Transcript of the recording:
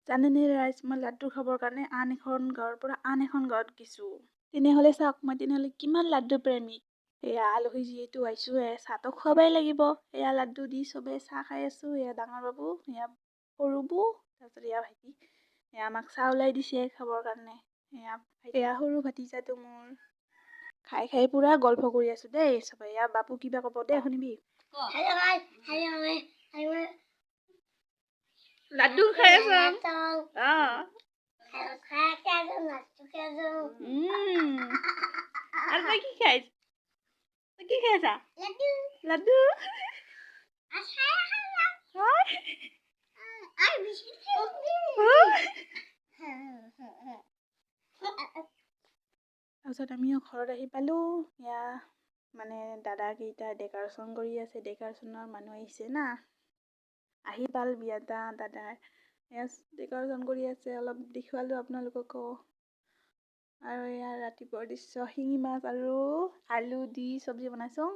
জানেনে ৰাইজ, মই লাড্ডু খাবৰ কাৰণে আন এখন গাঁৱৰ পৰা আন এখন গাঁৱত গৈছোঁ। তেনেহ'লে চাওক মই তেনেহ'লে কিমান লাড্ডু প্ৰেমিক। এয়া আলহী যিহেতু আহিছোঁ, চাহটো খুৱাবই লাগিব। এয়া লাড্ডু দি চবেই চাহ খাই আছোঁ। এয়া ডাঙৰ বাবু, এয়া সৰু বৌ, তাৰপিছত এয়া ভাইটি। এয়া আমাক চাহ ওলাই দিছে খাবৰ কাৰণে। এয়া সৰু ভাতিজাটো মোৰ। খাই খাই পুৰা গল্প কৰি আছোঁ দেই চবেই। এয়া বাবু কিবা ক'ব দেই, শুনিবি। লাড্ডু খাই আছ? আৰু তই কি খাইছ? তই কি খাইছা? লাড্ডু। তাৰপিছত আমিও ঘৰত আহি পালোঁ। এয়া মানে দাদাকেইটা ডেক'ৰেশ্যন কৰি আছে। ডেক'ৰেশ্যনৰ মানুহ আহিছে না, আহি পাল বিয়াটা দাদাৰ। এয়া ডেক'ৰেশ্যন কৰি আছে, অলপ দেখুৱালোঁ আপোনালোককো। আৰু এয়া ৰাতিপুৱাৰ দৃশ্য, শিঙি মাছ আৰু আলু দি চব্জি বনাইছোঁ।